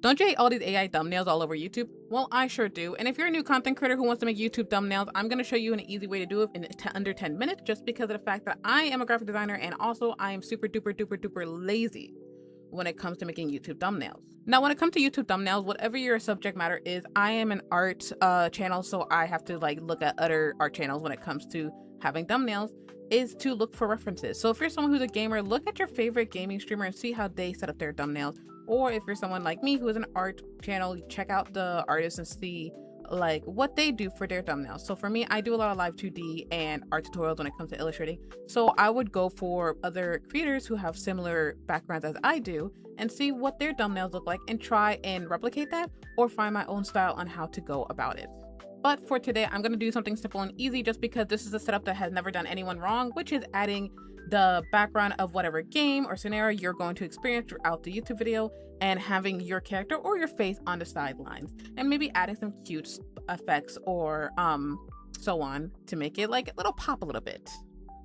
Don't you hate all these AI thumbnails all over YouTube? Well, I sure do. And if you're a new content creator who wants to make YouTube thumbnails, I'm going to show you an easy way to do it in under 10 minutes just because of the fact that I am a graphic designer and also I am super duper duper duper lazy when it comes to making YouTube thumbnails. Now, when it comes to YouTube thumbnails, whatever your subject matter is, I am an art channel, so I have to like look at other art channels when it comes to having thumbnails, is to look for references. So if you're someone who's a gamer, look at your favorite gaming streamer and see how they set up their thumbnails. Or if you're someone like me who is an art channel, check out the artists and see like what they do for their thumbnails. So for me, I do a lot of live 2D and art tutorials when it comes to illustrating. So I would go for other creators who have similar backgrounds as I do and see what their thumbnails look like and try and replicate that or find my own style on how to go about it. But for today, I'm going to do something simple and easy just because this is a setup that has never done anyone wrong, which is adding the background of whatever game or scenario you're going to experience throughout the YouTube video and having your character or your face on the sidelines and maybe adding some cute effects or so on to make it like a little pop a little bit.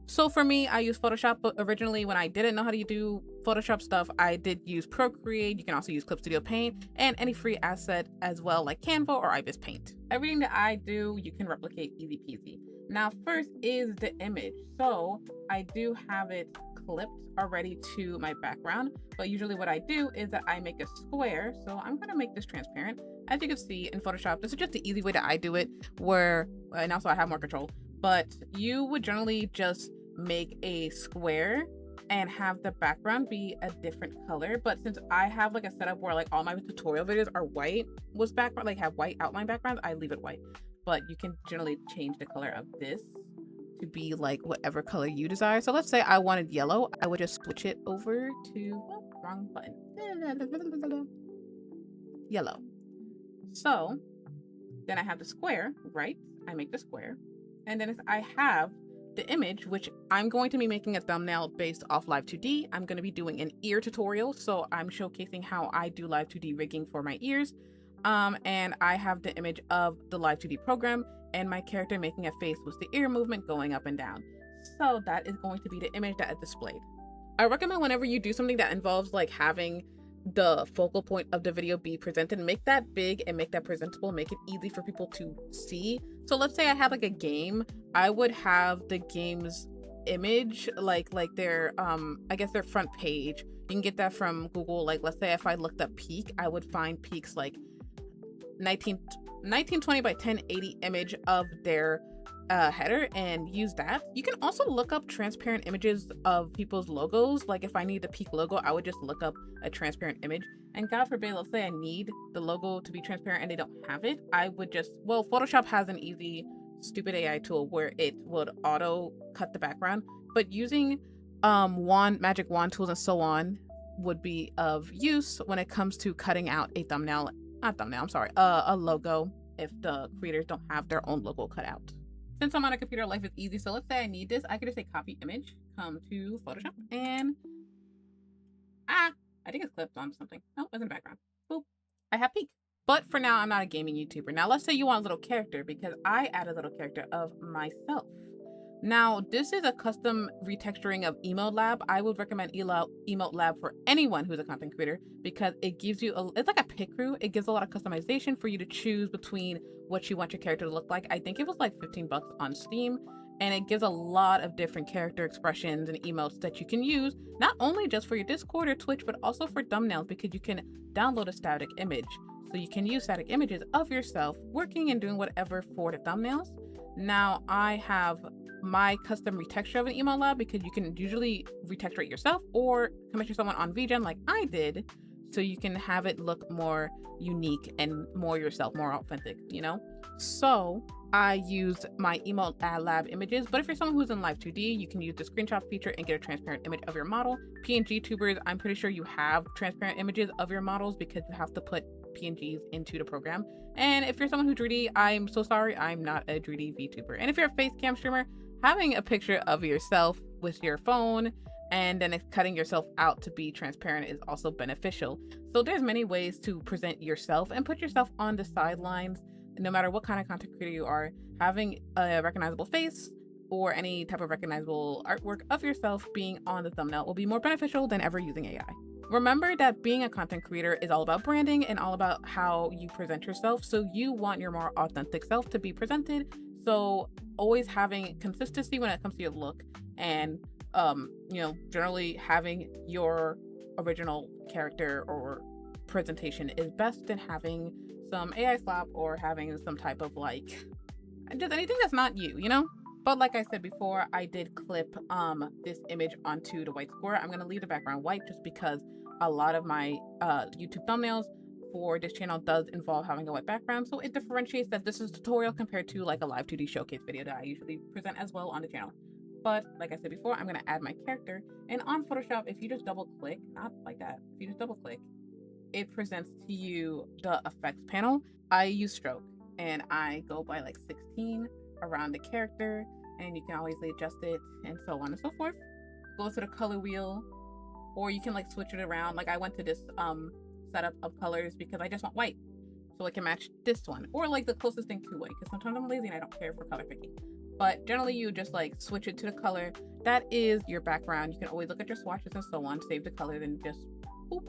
So for me, I use Photoshop, but originally when I didn't know how to do Photoshop stuff, I did use Procreate. You can also use Clip Studio Paint and any free asset as well, like Canva or Ibis Paint. Everything that I do, you can replicate easy peasy. Now, first is the image. So I do have it clipped already to my background, but usually what I do is that I make a square. So I'm gonna make this transparent. As you can see in Photoshop, this is just the easy way that I do it, and also I have more control, but you would generally just make a square and have the background be a different color. But since I have like a setup where like all my tutorial videos are white with background, like have white outline backgrounds, I leave it white. But you can generally change the color of this to be like whatever color you desire. So let's say I wanted yellow, I would just switch it over to wrong button. Yellow. So then I have the square, right? I make the square. And then I have the image, which I'm going to be making a thumbnail based off Live 2D. I'm going to be doing an ear tutorial. So I'm showcasing how I do Live 2D rigging for my ears. And I have the image of the Live 2D program and my character making a face with the ear movement going up and down. So that is going to be the image that is displayed. I recommend whenever you do something that involves like having the focal point of the video be presented, make that big and make that presentable, make it easy for people to see. So let's say I have like a game, I would have the game's image like their I guess their front page. You can get that from Google. Like let's say if I looked up peak, I would find peaks like 1920 by 1080 image of their header and use that. You can also look up transparent images of people's logos. Like if I need the peak logo, I would just look up a transparent image. And God forbid, let's say I need the logo to be transparent and they don't have it, I would just, well, Photoshop has an easy stupid AI tool where it would auto cut the background, but using magic wand tools and so on would be of use when it comes to cutting out a a logo if the creators don't have their own logo cut out. Since I'm on a computer, life is easy. So let's say I need this. I could just say copy image, come to Photoshop, and I think it's clipped on something. No, it's in the background. Boop. I have peak. But for now, I'm not a gaming YouTuber. Now let's say you want a little character because I add a little character of myself. Now, this is a custom retexturing of Emote Lab. I would recommend Emote Lab for anyone who's a content creator because it gives you, it's like a pick crew. It gives a lot of customization for you to choose between what you want your character to look like. I think it was like 15 bucks on Steam, and it gives a lot of different character expressions and emotes that you can use, not only just for your Discord or Twitch, but also for thumbnails because you can download a static image. So you can use static images of yourself working and doing whatever for the thumbnails. Now I have my custom retexture of an Emote Lab because you can usually retexture it yourself or commission someone on VGen like I did, so you can have it look more unique and more yourself, more authentic, you know? So I used my Emote Lab images, but if you're someone who's in Live 2D, you can use the screenshot feature and get a transparent image of your model. PNG tubers, I'm pretty sure you have transparent images of your models because you have to put PNGs into the program. And if you're someone who's 3D, I'm so sorry, I'm not a 3D VTuber. And if you're a face cam streamer, having a picture of yourself with your phone and then cutting yourself out to be transparent is also beneficial. So there's many ways to present yourself and put yourself on the sidelines. No matter what kind of content creator you are, having a recognizable face or any type of recognizable artwork of yourself being on the thumbnail will be more beneficial than ever using AI. Remember that being a content creator is all about branding and all about how you present yourself. So you want your more authentic self to be presented. So always having consistency when it comes to your look and generally having your original character or presentation is best than having some AI slap or having some type of like just anything that's not you, you know? But like I said before, I did clip this image onto the white square. I'm gonna leave the background white just because a lot of my YouTube thumbnails for this channel does involve having a white background. So it differentiates that this is a tutorial compared to like a live 2D showcase video that I usually present as well on the channel. But like I said before, I'm gonna add my character. And on Photoshop, if you just double click, not like that, if you just double click, it presents to you the effects panel. I use stroke and I go by like 16 around the character, and you can always adjust it and so on and so forth. Go to the color wheel, or you can like switch it around. Like I went to this setup of colors because I just want white so it can match this one, or like the closest thing to white, because sometimes I'm lazy and I don't care for color picking. But generally you just like switch it to the color that is your background. You can always look at your swatches and so on, save the color, then just boop.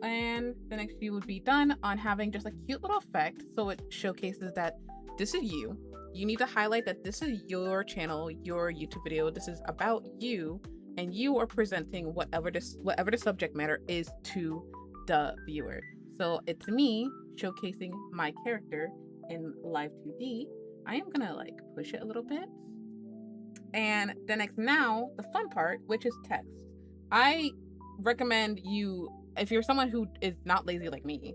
And the next you would be done on having just a cute little effect so it showcases that this is you. You need to highlight that this is your channel, your YouTube video. This is about you, and you are presenting whatever the subject matter is to the viewer. So it's me showcasing my character in live 2D. I am gonna like push it a little bit. And the next, now the fun part, which is text. I recommend you, if you're someone who is not lazy like me,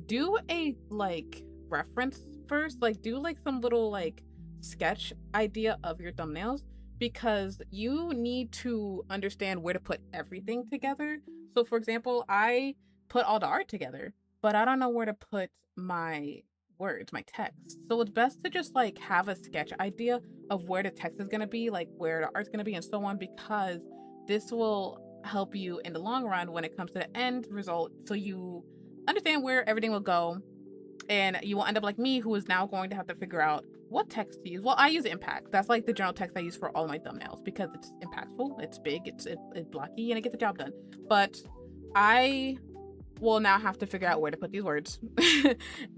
do a like reference first, like do like some little like sketch idea of your thumbnails, because you need to understand where to put everything together. So for example, I put all the art together, but I don't know where to put my words, my text. So it's best to just like have a sketch idea of where the text is going to be, like where the art's going to be and so on, because this will help you in the long run when it comes to the end result, so you understand where everything will go, and you will end up like me, who is now going to have to figure out what text to use. Well, I use impact. That's like the general text I use for all my thumbnails because it's impactful, it's big, it's blocky, and it gets the job done. But I will now have to figure out where to put these words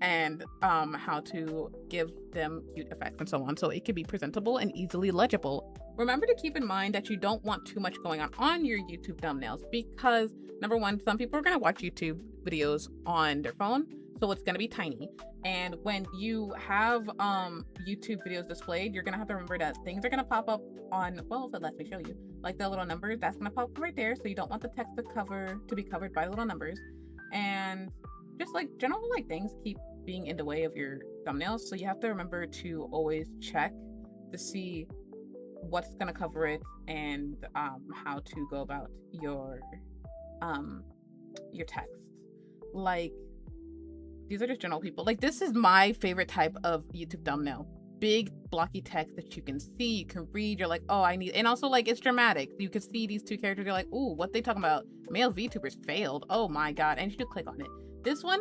and how to give them cute effects and so on, so it can be presentable and easily legible. Remember to keep in mind that you don't want too much going on your YouTube thumbnails, because number one, some people are going to watch YouTube videos on their phone, so it's going to be tiny. And when you have YouTube videos displayed, you're going to have to remember that things are going to pop up on, well, if it lets me show you, like the little numbers, that's going to pop up right there. So you don't want the text to be covered by little numbers. And just like general like things keep being in the way of your thumbnails, so you have to remember to always check to see what's going to cover it and how to go about your text. Like, these are just general people. Like, this is my favorite type of YouTube thumbnail. Big blocky text that you can see, you can read, you're like, oh, I need, and also like it's dramatic. You can see these two characters, you're like, ooh, what they talking about? Male VTubers failed. Oh my god. And you should click on it. This one,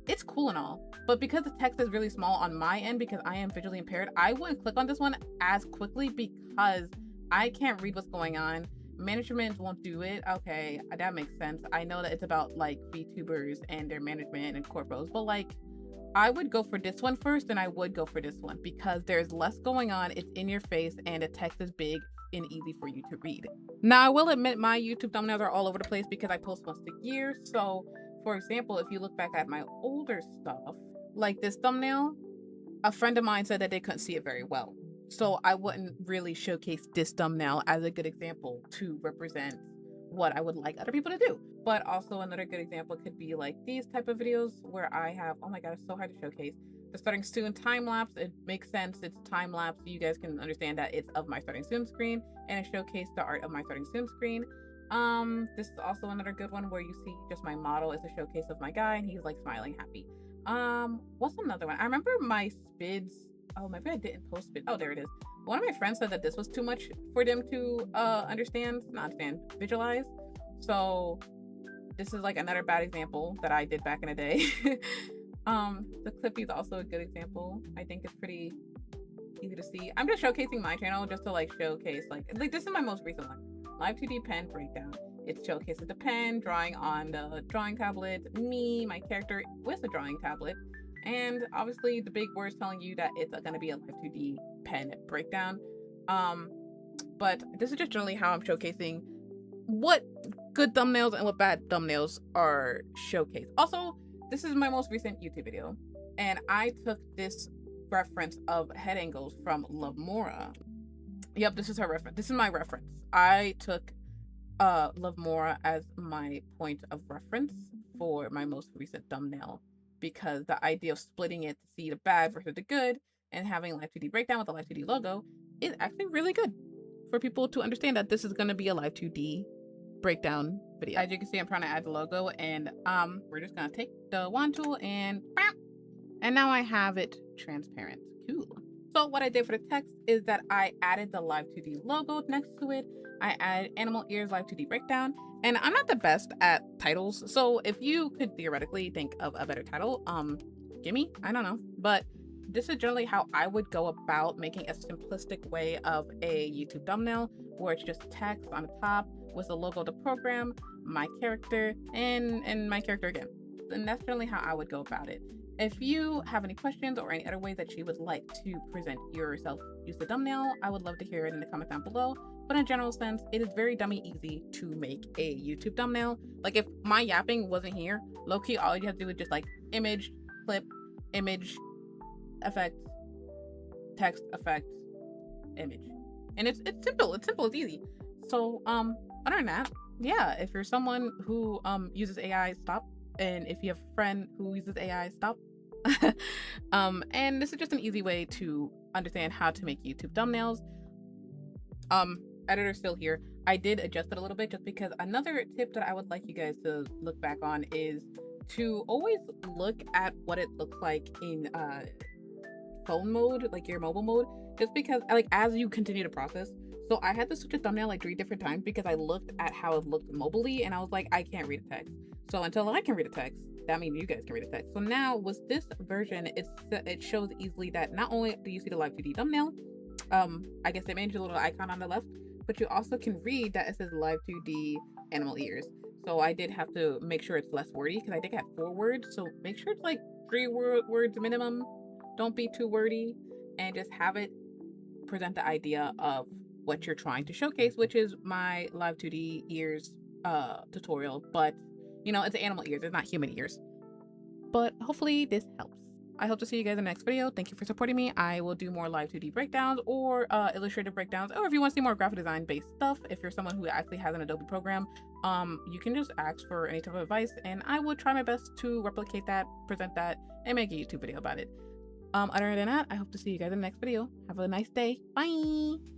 it's cool and all, but because the text is really small on my end, because I am visually impaired, I wouldn't click on this one as quickly because I can't read what's going on. Management won't do it. Okay, that makes sense. I know that it's about like VTubers and their management and corporos, but like, I would go for this one first, and I would go for this one because there's less going on, it's in your face, and the text is big and easy for you to read. Now, I will admit my YouTube thumbnails are all over the place because I post once a year. So, for example, if you look back at my older stuff, like this thumbnail, a friend of mine said that they couldn't see it very well. So I wouldn't really showcase this thumbnail as a good example to represent what I would like other people to do. But also another good example could be like these type of videos where I have, oh my god, it's so hard to showcase. The starting soon time lapse, it makes sense. It's time lapse. You guys can understand that it's of my starting soon screen, and it showcased the art of my starting soon screen. This is also another good one where you see just my model is a showcase of my guy, and he's like smiling happy. What's another one? I remember my spids. Oh, maybe I didn't post it. Oh, there it is. One of my friends said that this was too much for them to visualize. So this is like another bad example that I did back in the day. The Clippy is also a good example. I think it's pretty easy to see. I'm just showcasing my channel just to like showcase like this is my most recent one. Live 2D pen breakdown. It showcases the pen, drawing on the drawing tablet, me, my character with the drawing tablet, and obviously the big words telling you that it's going to be a Live 2D pen breakdown. But this is just generally how I'm showcasing what good thumbnails and what bad thumbnails are showcased. Also, this is my most recent YouTube video, and I took this reference of head angles from Lovemora. Yep, this is her reference. This is my reference. I took Lovemora as my point of reference for my most recent thumbnail, because the idea of splitting it to see the bad versus the good and having Live 2D breakdown with the Live 2D logo is actually really good for people to understand that this is going to be a Live 2D breakdown video. As you can see, I'm trying to add the logo, and we're just gonna take the wand tool and bam, and now I have it transparent. Cool. So what I did for the text is that I added the Live 2D logo next to it. I added animal ears Live 2D breakdown, and I'm not the best at titles, so if you could theoretically think of a better title, gimme, I don't know, but this is generally how I would go about making a simplistic way of a YouTube thumbnail, where it's just text on the top with the logo of the program, my character, and my character again. And that's generally how I would go about it. If you have any questions or any other way that you would like to present yourself use the thumbnail, I would love to hear it in the comment down below. But in a general sense, it is very dummy easy to make a YouTube thumbnail. Like, if my yapping wasn't here, low-key, all you have to do is just like image, clip, image, effect, text, effect, image. And it's simple, it's easy. So other than that, yeah, if you're someone who uses AI, stop. And if you have a friend who uses AI, stop. And this is just an easy way to understand how to make YouTube thumbnails. Editor's still here. I did adjust it a little bit just because another tip that I would like you guys to look back on is to always look at what it looks like in phone mode, like your mobile mode, just because like as you continue to process. So I had to switch a thumbnail like 3 different times because I looked at how it looked mobily and I was like, I can't read the text. So until I can read the text, that means you guys can read the text. So now with this version, it shows easily that not only do you see the Live 2D thumbnail, I guess it made a little icon on the left, but you also can read that it says Live 2D animal ears. So I did have to make sure it's less wordy because I think I had 4 words. So make sure it's like 3 words minimum. Don't be too wordy, and just have it present the idea of what you're trying to showcase, which is my Live 2D ears tutorial. But you know, it's animal ears, it's not human ears. But hopefully this helps. I hope to see you guys in the next video. Thank you for supporting me. I will do more Live 2D breakdowns or illustrative breakdowns, or if you want to see more graphic design based stuff, if you're someone who actually has an Adobe program, you can just ask for any type of advice and I will try my best to replicate that, present that, and make a YouTube video about it. Other than that, I hope to see you guys in the next video. Have a nice day. Bye.